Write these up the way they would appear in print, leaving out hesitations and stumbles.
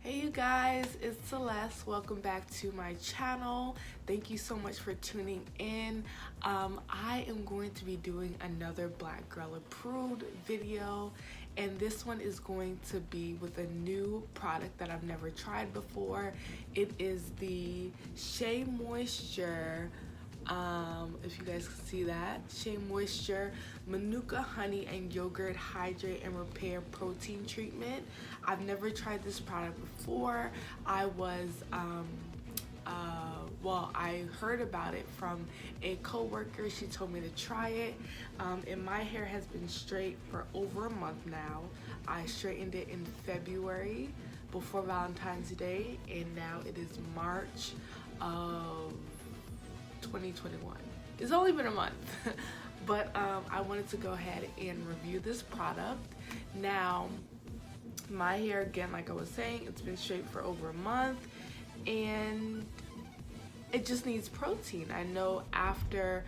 Hey you guys, it's Celeste. Welcome back to my channel. Thank you so much for tuning in. I am going to be doing another Black Girl Approved video, and this one is going to be with a new product that I've never tried before. It is the Shea Moisture, if you guys can see that, Shea Moisture Manuka Honey and Yogurt Hydrate and Repair Protein Treatment. I've never tried this product before. I heard about it from a co-worker. She told me to try it, and my hair has been straight for over a month now. I straightened it in February before Valentine's Day, and now it is March of 2021. It's only been a month. But I wanted to go ahead and review this product. Now, my hair, again, like I was saying, it's been straight for over a month, and it just needs protein. I know after,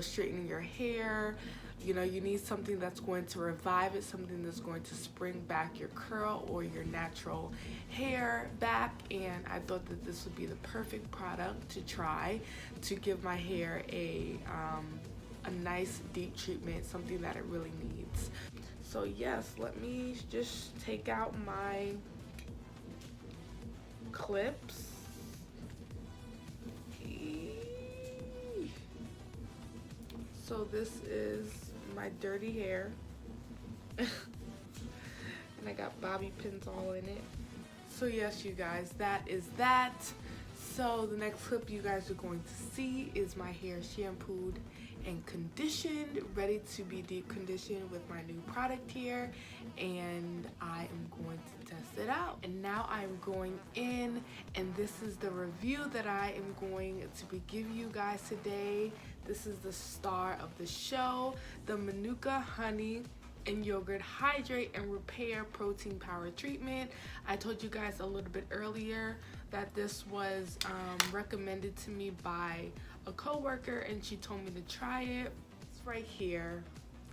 straightening your hair, you need something that's going to revive it, something that's going to spring back your curl or your natural hair back. And I thought that this would be the perfect product to try to give my hair a nice deep treatment, something that it really needs. So yes, let me just take out my clips. So this is my dirty hair. And I got bobby pins all in it. So yes, you guys, that is that. So the next clip you guys are going to see is my hair shampooed and conditioned, ready to be deep conditioned with my new product here, and I am going to test it out. And now I'm going in, and this is the review that I am going to be giving you guys today. This is the star of the show, the Manuka Honey and Yogurt Hydrate and Repair Protein Power Treatment. I told you guys a little bit earlier that this was recommended to me by a co-worker, and she told me to try it. This right here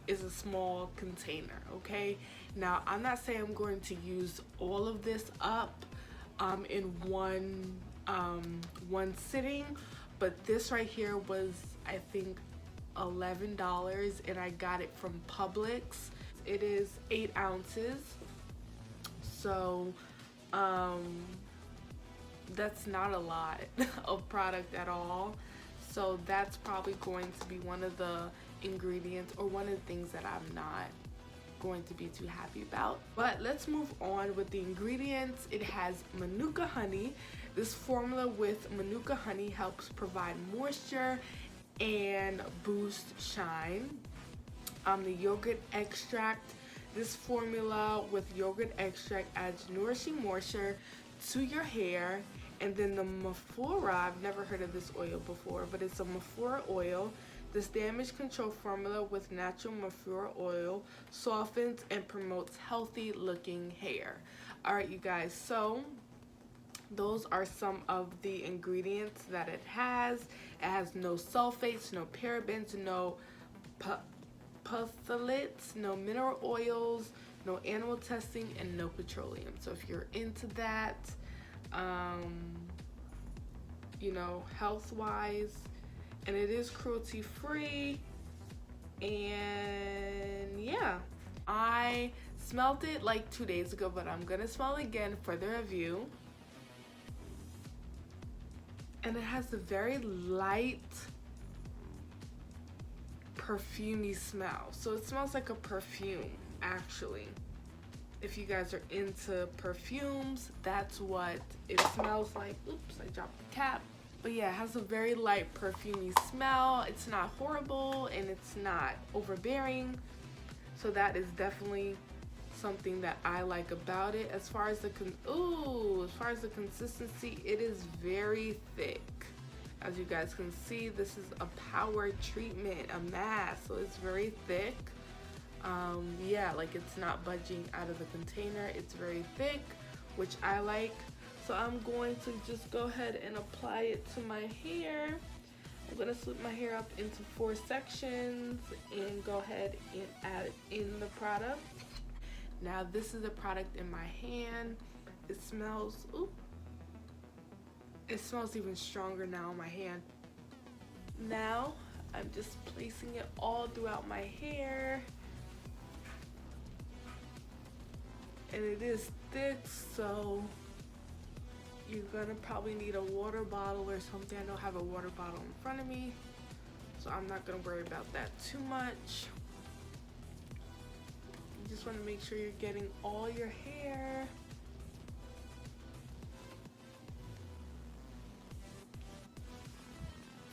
is a small container, okay? Now, I'm not saying I'm going to use all of this up in one sitting, but this right here was, I think, $11, and I got it from Publix. It is 8 ounces, so that's not a lot of product at all. So that's probably going to be one of the ingredients, or one of the things that I'm not going to be too happy about. But let's move on with the ingredients. It has Manuka honey. This formula with Manuka honey helps provide moisture and boost shine. The yogurt extract. This formula with yogurt extract adds nourishing moisture to your hair. And then the Mafura, I've never heard of this oil before, but it's a Mafura oil. This damage control formula with natural Mafura oil softens and promotes healthy looking hair. All right, you guys, so those are some of the ingredients that it has. It has no sulfates, no parabens, no phthalates, no mineral oils, no animal testing, and no petroleum. So if you're into that, health-wise, and it is cruelty-free, and yeah. I smelled it like 2 days ago, but I'm gonna smell it again for the review. And it has a very light perfumey smell. So it smells like a perfume, actually. If you guys are into perfumes, that's what it smells like. Oops, I dropped the cap. But yeah, it has a very light perfumey smell. It's not horrible, and it's not overbearing. So that is definitely something that I like about it. As far as the consistency, it is very thick. As you guys can see, this is a power treatment, a mask, so it's very thick. Yeah, like it's not budging out of the container. It's very thick, which I like. So I'm going to just go ahead and apply it to my hair. I'm gonna split my hair up into 4 sections and go ahead and add in the product. Now this is the product in my hand. It smells, ooh, it smells even stronger now in my hand. Now I'm just placing it all throughout my hair. And it is thick, so you're gonna probably need a water bottle or something. I don't have a water bottle in front of me, so I'm not gonna worry about that too much. You just wanna make sure you're getting all your hair.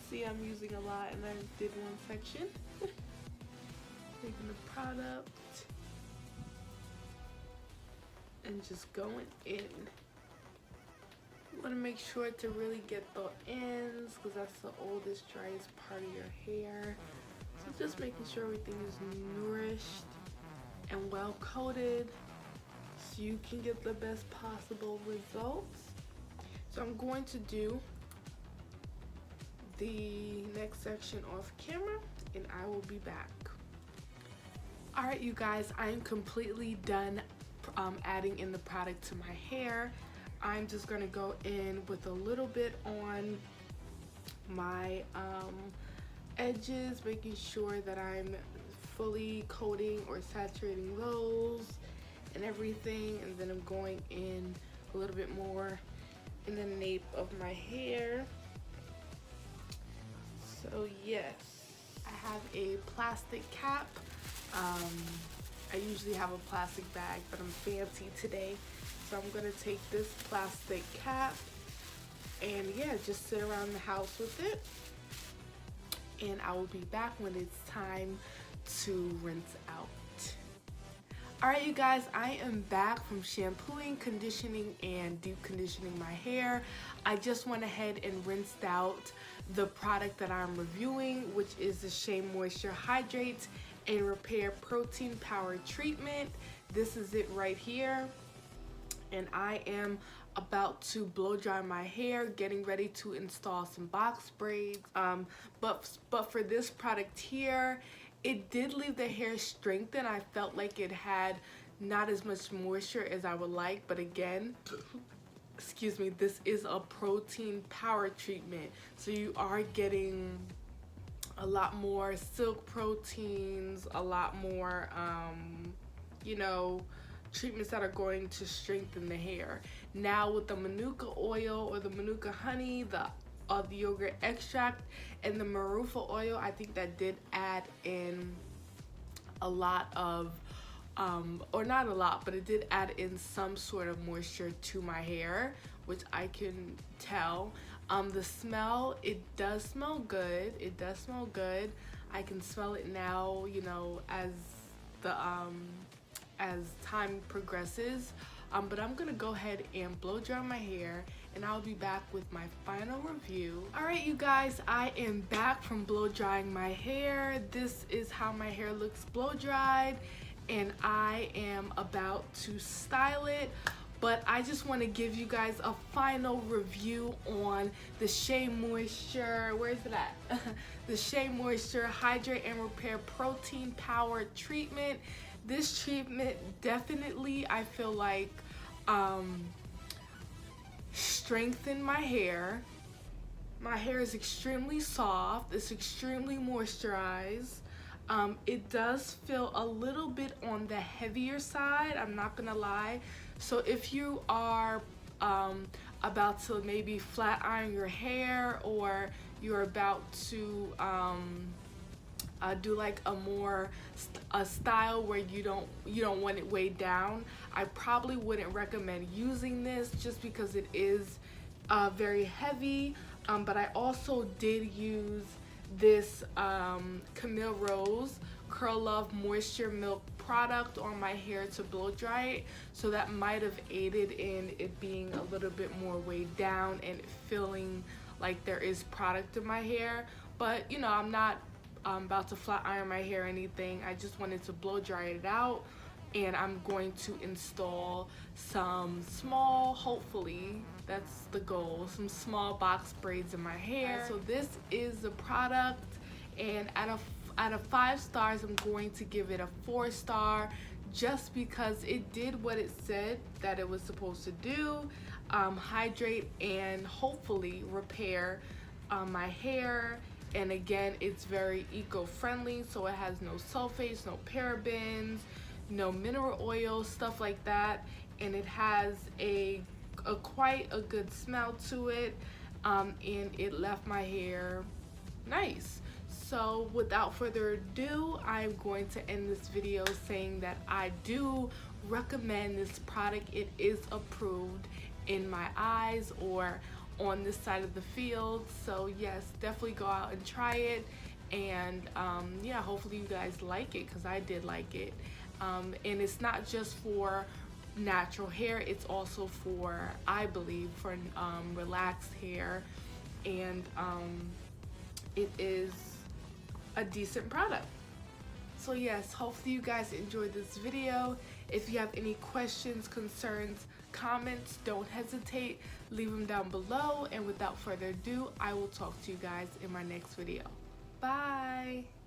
See, I'm using a lot and I did one section. Taking the product and just going in. You want to make sure to really get the ends because that's the oldest, driest part of your hair. So just making sure everything is nourished and well coated so you can get the best possible results. So I'm going to do the next section off camera and I will be back. Alright you guys, I am completely done adding in the product to my hair. I'm just gonna go in with a little bit on my edges, making sure that I'm fully coating or saturating those and everything, and then I'm going in a little bit more in the nape of my hair. So yes, I have a plastic cap. I usually have a plastic bag, but I'm fancy today. So I'm gonna take this plastic cap and yeah, just sit around the house with it. And I will be back when it's time to rinse out. Alright you guys, I am back from shampooing, conditioning, and deep conditioning my hair. I just went ahead and rinsed out the product that I'm reviewing, which is the Shea Moisture Hydrate and Repair Protein Power Treatment. This is it right here. And I am about to blow dry my hair, getting ready to install some box braids. But for this product here, it did leave the hair strengthened. I felt like it had not as much moisture as I would like, but again, excuse me, this is a protein power treatment. So you are getting a lot more silk proteins, a lot more, you know, treatments that are going to strengthen the hair. Now with the manuka oil or the manuka honey, the yogurt extract, and the marufa oil, I think that did add in a lot of, or not a lot, but it did add in some sort of moisture to my hair, which I can tell. The smell, it does smell good. It does smell good. I can smell it now, you know, as the as time progresses. But I'm gonna go ahead and blow dry my hair and I'll be back with my final review. Alright you guys, I am back from blow drying my hair. This is how my hair looks blow dried and I am about to style it. But I just want to give you guys a final review on the Shea Moisture, where is it at? The Shea Moisture Hydrate and Repair Protein Power Treatment. This treatment definitely, I feel like, strengthened my hair. My hair is extremely soft. It's extremely moisturized. It does feel a little bit on the heavier side, I'm not gonna lie. So if you are about to maybe flat iron your hair, or you're about to do like a style where you don't want it weighed down, I probably wouldn't recommend using this just because it is very heavy. But I also did use this Camille Rose Curl Love Moisture Milk product on my hair to blow dry it, so that might have aided in it being a little bit more weighed down and feeling like there is product in my hair. But you know, I'm not about to flat iron my hair or anything. I just wanted to blow dry it out, and I'm going to install some small, hopefully that's the goal, some small box braids in my hair. So this is the product, and out of 5 stars, I'm going to give it a 4 star just because it did what it said that it was supposed to do, hydrate and hopefully repair my hair. And again, it's very eco-friendly, so it has no sulfates, no parabens, no mineral oil, stuff like that. And it has a quite a good smell to it, and it left my hair nice. So without further ado, I'm going to end this video saying that I do recommend this product. It is approved in my eyes or on this side of the field. So yes, definitely go out and try it. And yeah, hopefully you guys like it, because I did like it. And it's not just for natural hair, it's also for, I believe, for relaxed hair. And it is a decent product. So yes, hopefully you guys enjoyed this video. If you have any questions, concerns, comments, don't hesitate, leave them down below. And without further ado, I will talk to you guys in my next video. Bye.